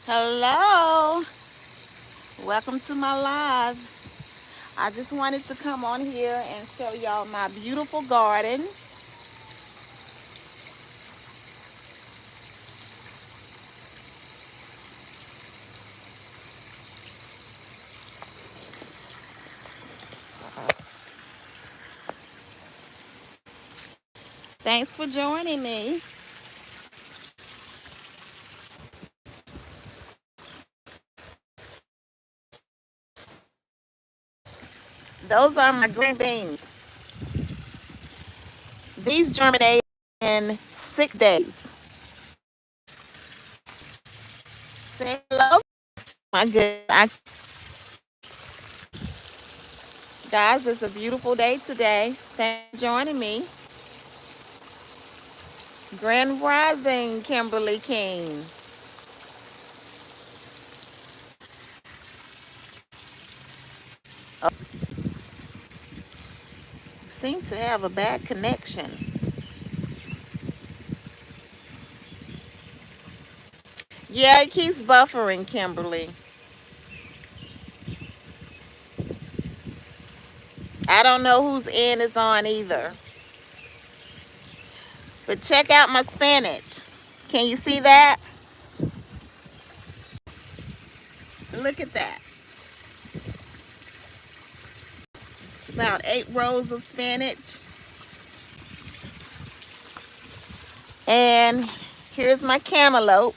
Hello, welcome to my live. I just wanted to come on here and show y'all my beautiful garden. Thanks for joining me. Those are my green beans. These germinate in 6 days. Say hello, my good. Guys, it's a beautiful day today. Thanks for joining me. Grand Rising, Kimberly King. Oh, seem to have a bad connection. Yeah, it keeps buffering, Kimberly. I don't know whose end is on either. But check out my spinach. Can you see that? Look at that. It's about 8 rows of spinach. And here's my cantaloupe.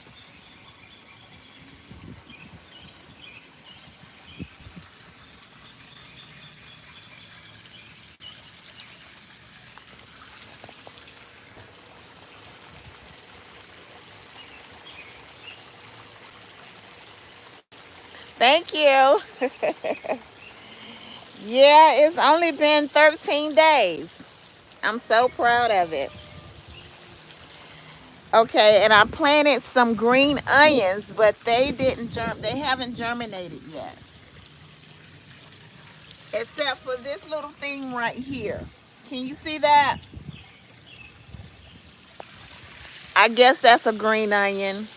Thank you. Yeah, it's only been 13 days. I'm so proud of it. Okay, and I planted some green onions, but they haven't germinated yet. Except for this little thing right here. Can you see that? I guess that's a green onion.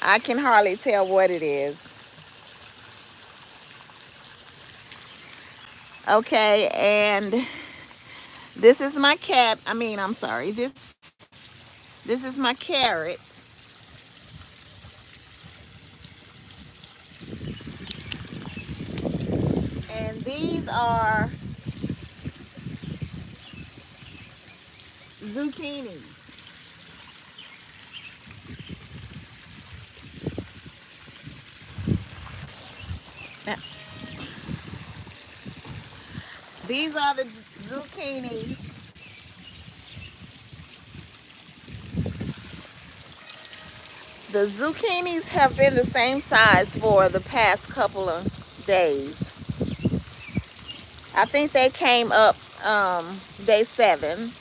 I can hardly tell what it is. Okay, and this is my I'm sorry. This is my carrot. And these are zucchinis. Now, these are the zucchinis. The zucchinis have been the same size for the past couple of days. I think they came up day 7,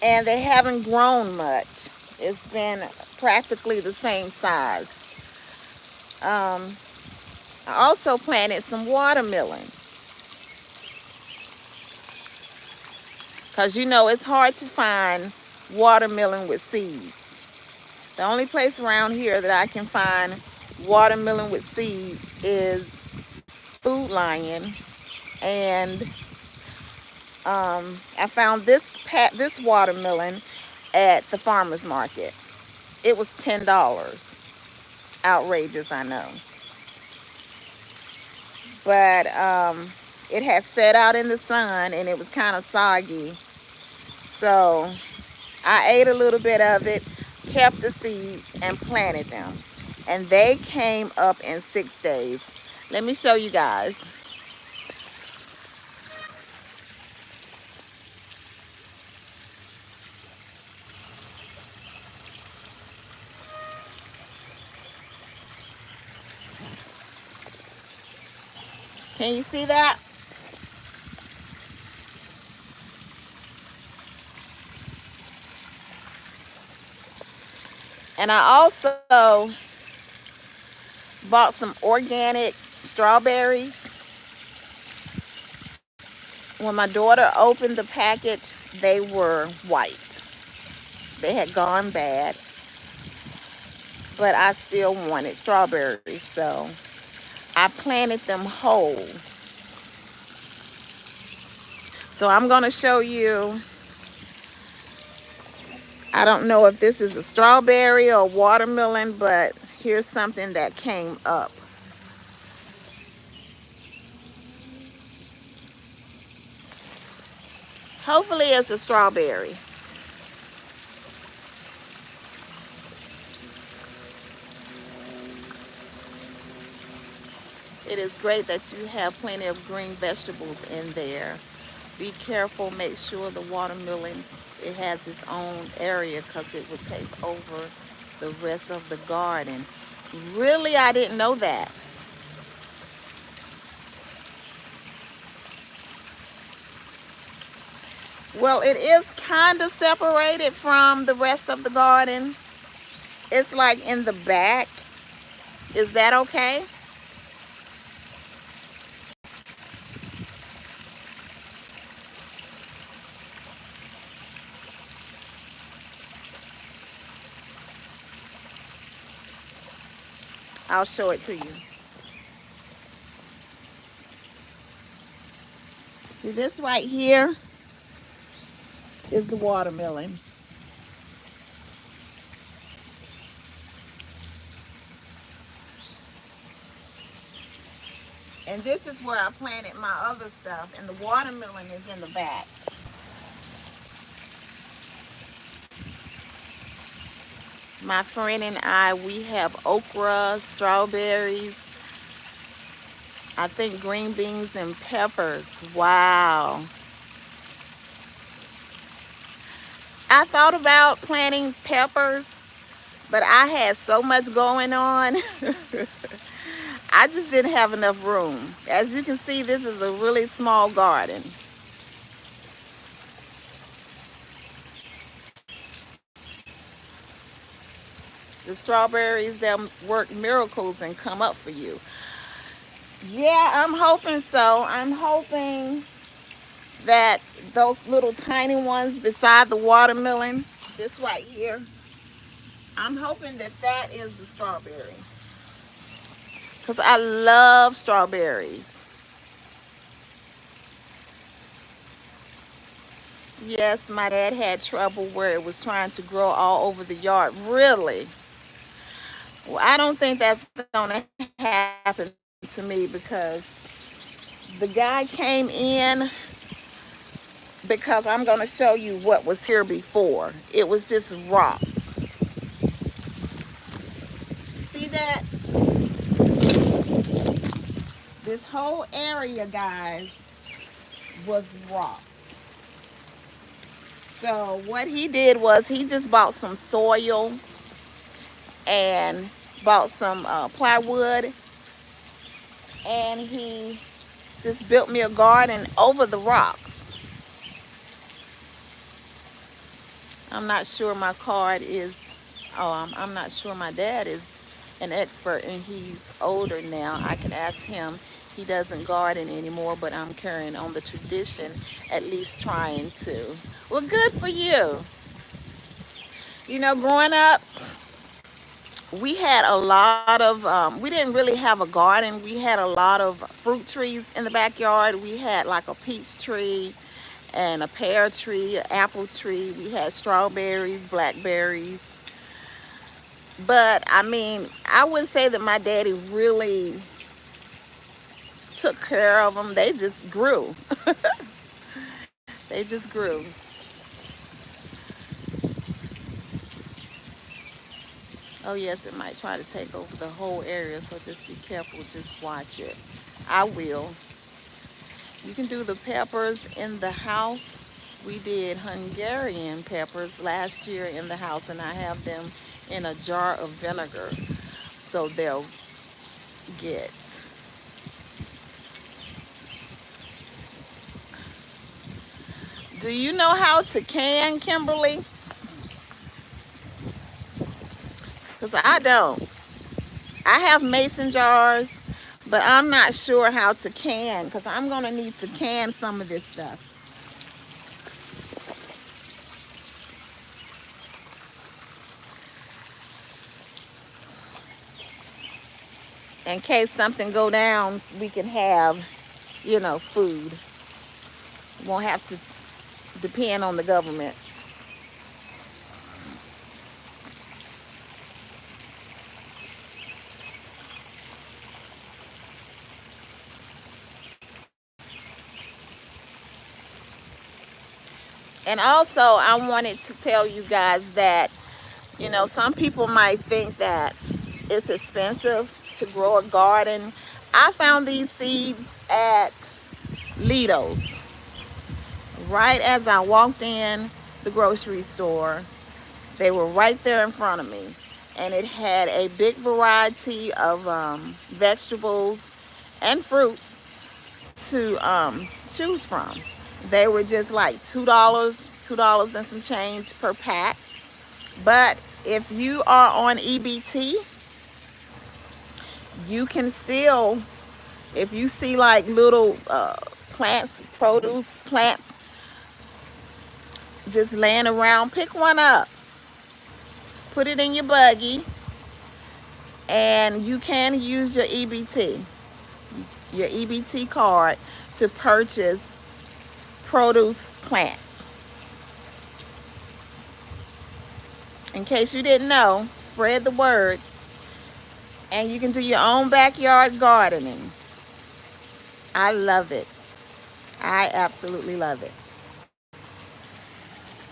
and they haven't grown much. It's been practically the same size. Um, I also planted some watermelon because it's hard to find watermelon with seeds. The only place around here that I can find watermelon with seeds is Food Lion, and I found this watermelon at the farmer's market. It was $10. Outrageous, I know. But it had set out in the sun and it was kind of soggy. So I ate a little bit of it, kept the seeds, and planted them. And they came up in 6 days. Let me show you guys. Can you see that? And I also bought some organic strawberries. When my daughter opened the package, they were white. They had gone bad. but I still wanted strawberries, so I planted them whole. So I'm going to show you. I don't know if this is a strawberry or watermelon, but here's something that came up. Hopefully it's a strawberry. It is great that you have plenty of green vegetables in there. Be careful, make sure the watermelon, it has its own area because it will take over the rest of the garden. Really, I didn't know that. Well, it is kind of separated from the rest of the garden. It's like in the back. Is that okay? I'll show it to you. See, this right here is the watermelon. And this is where I planted my other stuff, and the watermelon is in the back. My friend and I, we have okra, strawberries, I think green beans and peppers. Wow. I thought about planting peppers, but I had so much going on. I just didn't have enough room. As you can see, this is a really small garden. The strawberries, they'll work miracles and come up for you. Yeah, I'm hoping so. I'm hoping that those little tiny ones beside the watermelon, this right here, I'm hoping that that is the strawberry. Because I love strawberries. Yes, my dad had trouble where it was trying to grow all over the yard. Really? Well, I don't think that's going to happen to me because the guy came in, because I'm going to show you what was here before. It was just rocks. See that? This whole area, guys, was rocks. So what he did was he just bought some soil and bought some plywood, and he just built me a garden over the rocks. I'm not sure my card is, I'm not sure my dad is an expert, and he's older now. I can ask him. He doesn't garden anymore, but I'm carrying on the tradition, at least trying to. Well, good for you. You know, growing up, we had a lot of, we didn't really have a garden. We had a lot of fruit trees in the backyard. We had like a peach tree and a pear tree, an apple tree. We had strawberries, blackberries. But I mean, I wouldn't say that my daddy really took care of them. They just grew. They just grew. Oh yes, it might try to take over the whole area, so just be careful. Just watch it. I will. You can do the peppers in the house. We did Hungarian peppers last year in the house, and I have them in a jar of vinegar so they'll get. Do you know how to can, Kimberly? Because I don't. I have mason jars, but I'm not sure how to can because I'm going to need to can some of this stuff. in case something go down, we can have, food. Won't have to depend on the government. And also, I wanted to tell you guys that, some people might think that it's expensive to grow a garden. I found these seeds at Lido's right as I walked in the grocery store. They were right there in front of me. And it had a big variety of vegetables and fruits to choose from. They were just like $2 and some change per pack. But if you are on EBT, you can still, if you see like little plants, produce plants just laying around, pick one up, put it in your buggy, and you can use your EBT card to purchase produce plants. In case you didn't know, spread the word, and you can do your own backyard gardening. I love it. I absolutely love it.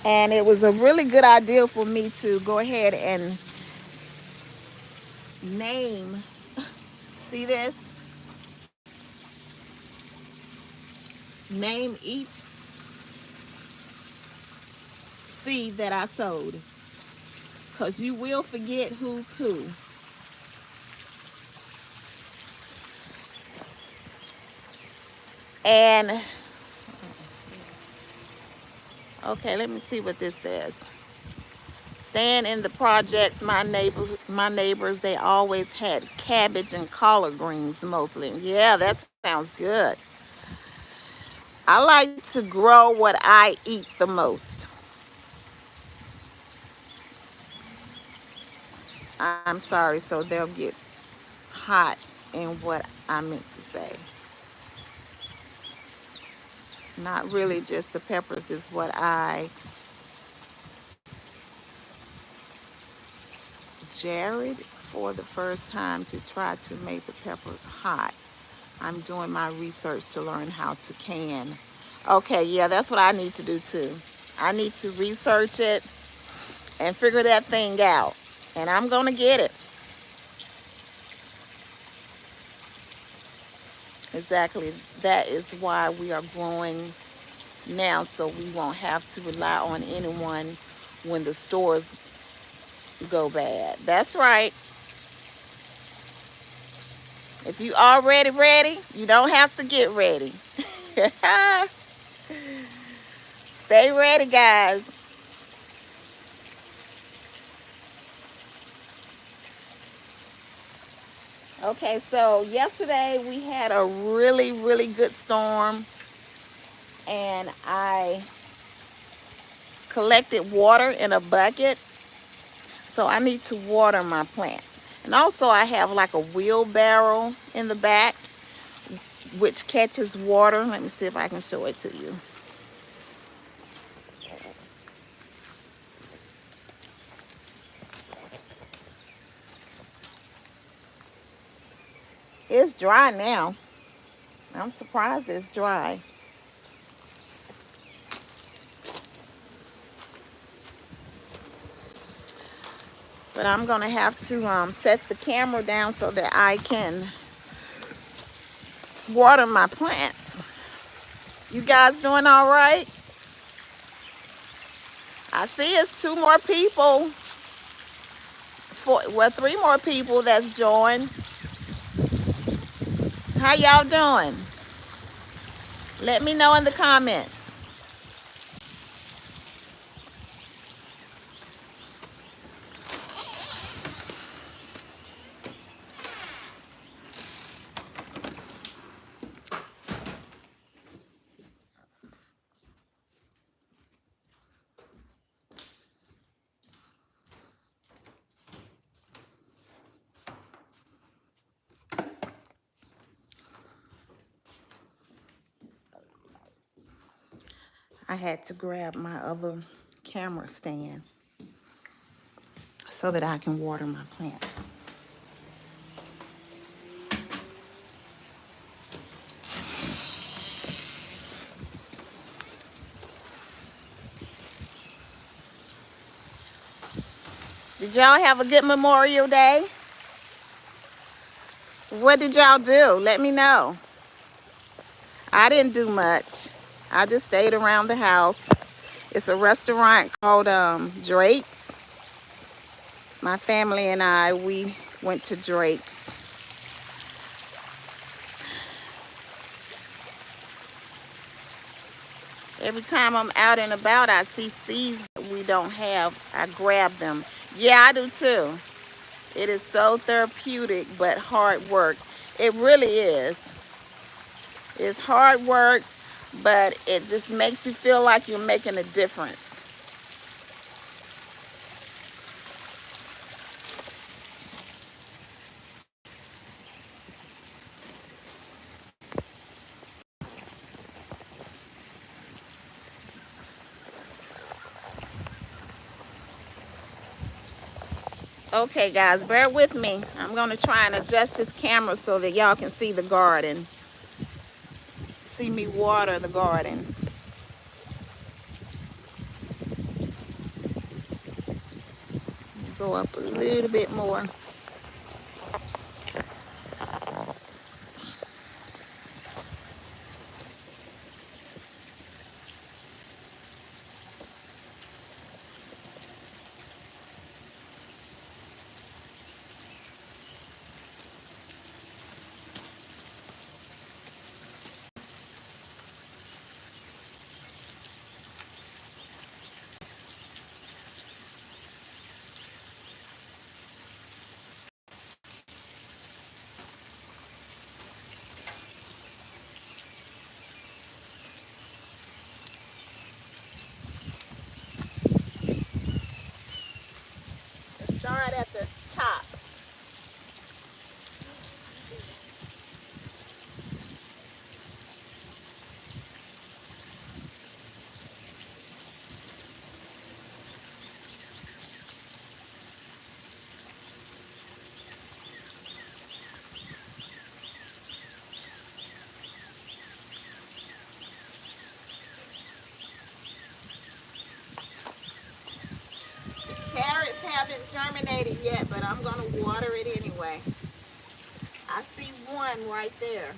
And it was a really good idea for me to go ahead and name, see this? Name each seed that I sowed. Because you will forget who's who. And, okay, let me see what this says. Staying in the projects, my neighbors, they always had cabbage and collard greens mostly. Yeah, that sounds good. I like to grow what I eat the most. I'm sorry, so they'll get hot in what I meant to say. Not really just the peppers is what I, Jared, for the first time to try to make the peppers hot. I'm doing my research to learn how to can. Okay, yeah, that's what I need to do too. I need to research it and figure that thing out. And I'm going to get it. Exactly. That is why we are growing now, so we won't have to rely on anyone when the stores go bad. That's right. If you already ready, you don't have to get ready. Stay ready, guys. Okay, so yesterday we had a really, really good storm, and I collected water in a bucket. So I need to water my plants. And also I have like a wheelbarrow in the back which catches water. Let me see if I can show it to you. It's dry now. I'm surprised it's dry. But I'm going to have to set the camera down so that I can water my plants. You guys doing all right? I see it's two more people. Three more people that's joined. How y'all doing? Let me know in the comments. I had to grab my other camera stand so that I can water my plants. Did y'all have a good Memorial Day? What did y'all do? Let me know. I didn't do much. I just stayed around the house. It's a restaurant called Drake's. My family and I, we went to Drake's. Every time I'm out and about, I see seeds that we don't have. I grab them. Yeah, I do too. It is so therapeutic, but hard work. It really is. It's hard work, but it just makes you feel like you're making a difference. Okay, guys, bear with me. I'm going to try and adjust this camera so that y'all can see the garden. See me water the garden. Go up a little bit more. Let's start at the top. Carrots haven't germinated yet, but I'm going to water it anyway. I see one right there.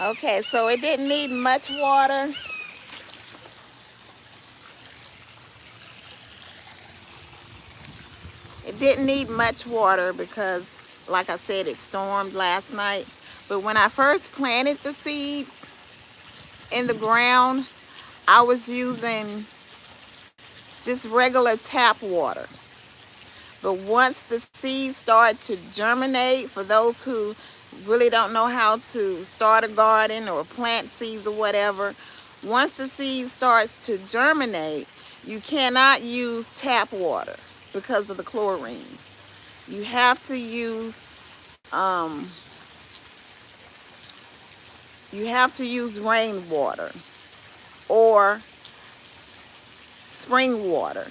Okay, so it didn't need much water. It didn't need much water because, like I said, it stormed last night. But when I first planted the seeds in the ground, I was using just regular tap water. But once the seeds start to germinate, for those who really don't know how to start a garden or plant seeds or whatever, once the seed starts to germinate, you cannot use tap water because of the chlorine. You have to use rainwater or spring water.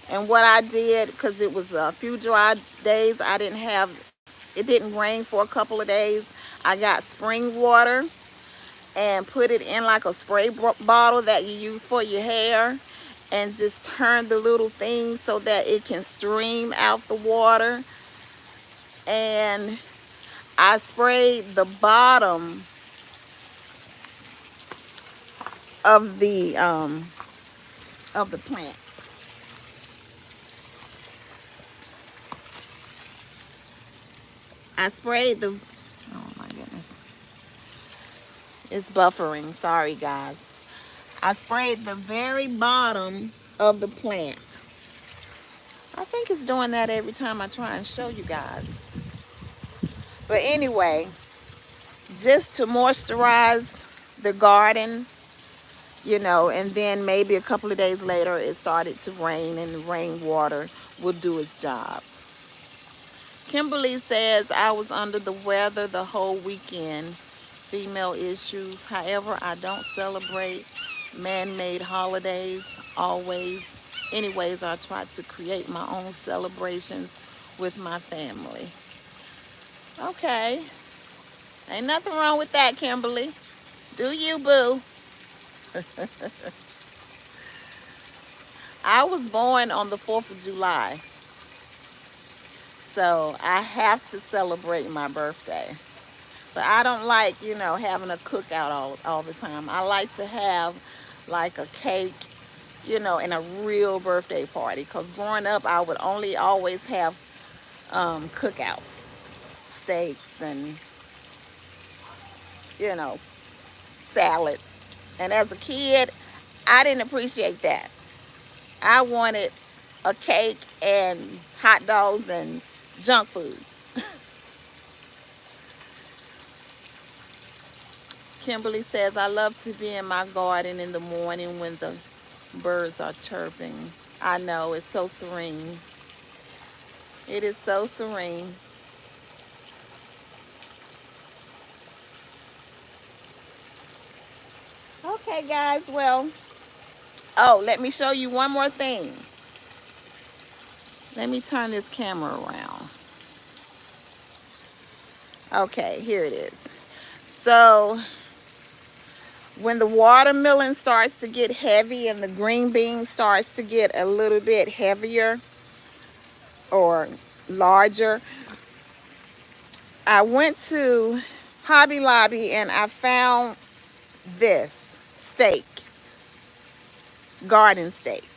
And what I did, because it was a few dry days, I didn't have it didn't rain for a couple of days, I got spring water and put it in like a spray bottle that you use for your hair, and just turn the little thing so that it can stream out the water. And I sprayed the bottom of the plant. I sprayed the, oh my goodness, it's buffering, sorry guys. I sprayed the very bottom of the plant. I think it's doing that every time I try and show you guys. But anyway, just to moisturize the garden, you know, and then maybe a couple of days later it started to rain, and the rainwater will do its job. Kimberly says, I was under the weather the whole weekend. Female issues. However, I don't celebrate man-made holidays always. Anyways, I try to create my own celebrations with my family. Okay. Ain't nothing wrong with that, Kimberly. Do you, boo? I was born on the 4th of July. So I have to celebrate my birthday. But I don't like, you know, having a cookout all the time. I like to have like a cake, you know, and a real birthday party. Because growing up, I would only always have cookouts, steaks and, you know, salads. And as a kid, I didn't appreciate that. I wanted a cake and hot dogs and junk food. Kimberly says, I love to be in my garden in the morning when the birds are chirping. I know, it's so serene. It is so serene. Okay, guys, well, oh, let me show you one more thing. Let me turn this camera around. Okay, here it is. So, when the watermelon starts to get heavy and the green bean starts to get a little bit heavier or larger, I went to Hobby Lobby and I found this stake, garden stake.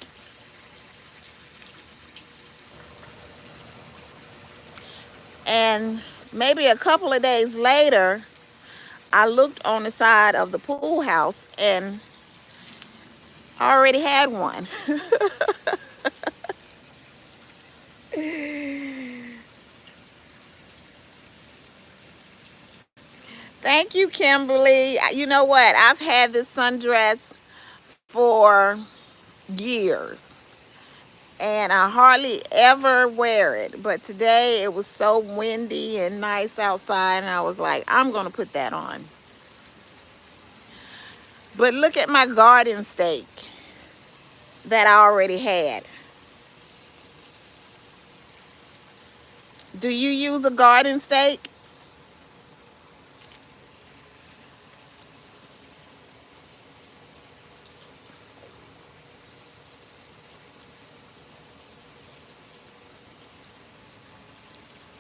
And maybe a couple of days later, I looked on the side of the pool house and I already had one. Thank you, Kimberly. You know what? I've had this sundress for years and I hardly ever wear it. But today it was so windy and nice outside and I was like, I'm going to put that on. But look at my garden stake that I already had. Do you use a garden stake?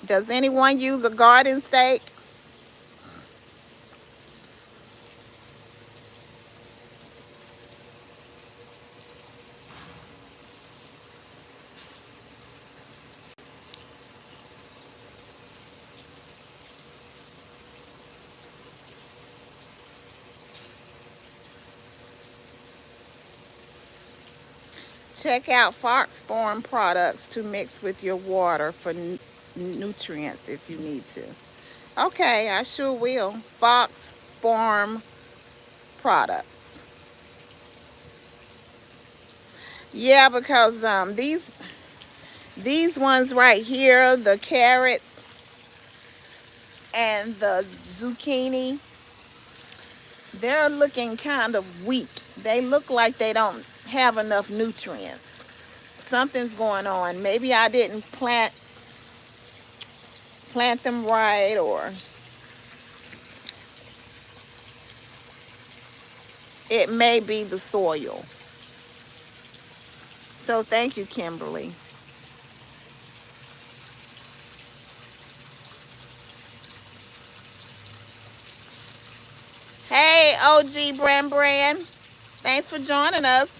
Does anyone use a garden stake? Check out Fox Farm products to mix with your water for nutrients if you need to. Okay, I sure will. Fox Farm products. Yeah, because these ones right here, the carrots and the zucchini, they're looking kind of weak. They look like they don't have enough nutrients. Something's going on. Maybe I didn't plant plant them right, or it may be the soil. So thank you, Kimberly. Hey, OG Brand. Thanks for joining us.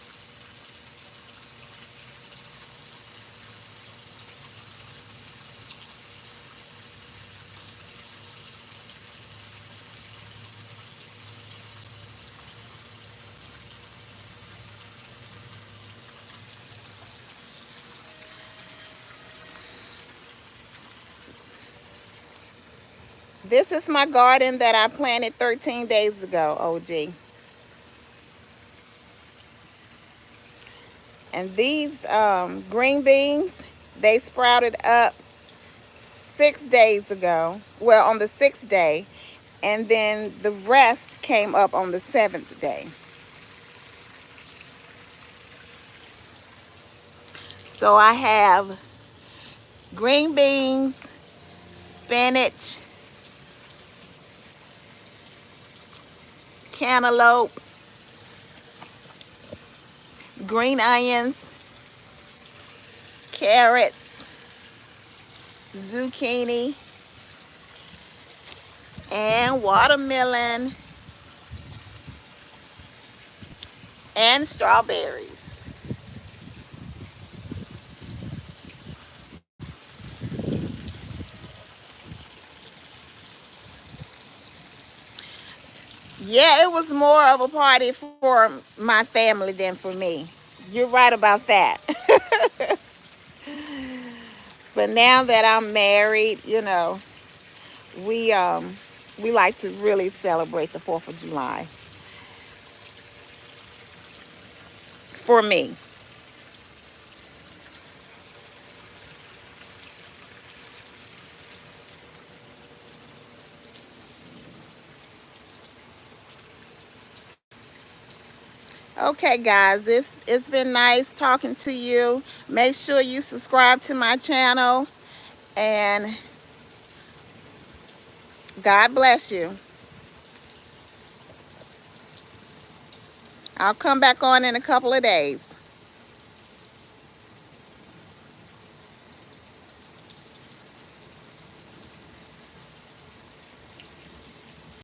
This is my garden that I planted 13 days ago, OG. And these green beans, they sprouted up 6 days ago. Well, on the sixth day. And then the rest came up on the seventh day. So I have green beans, spinach, cantaloupe, green onions, carrots, zucchini, and watermelon, and strawberries. Yeah, it was more of a party for my family than for me. You're right about that. But now that I'm married, we we like to really celebrate the 4th of July for me. Okay, guys, it's been nice talking to you. Make sure you subscribe to my channel, and God bless you. I'll come back on in a couple of days.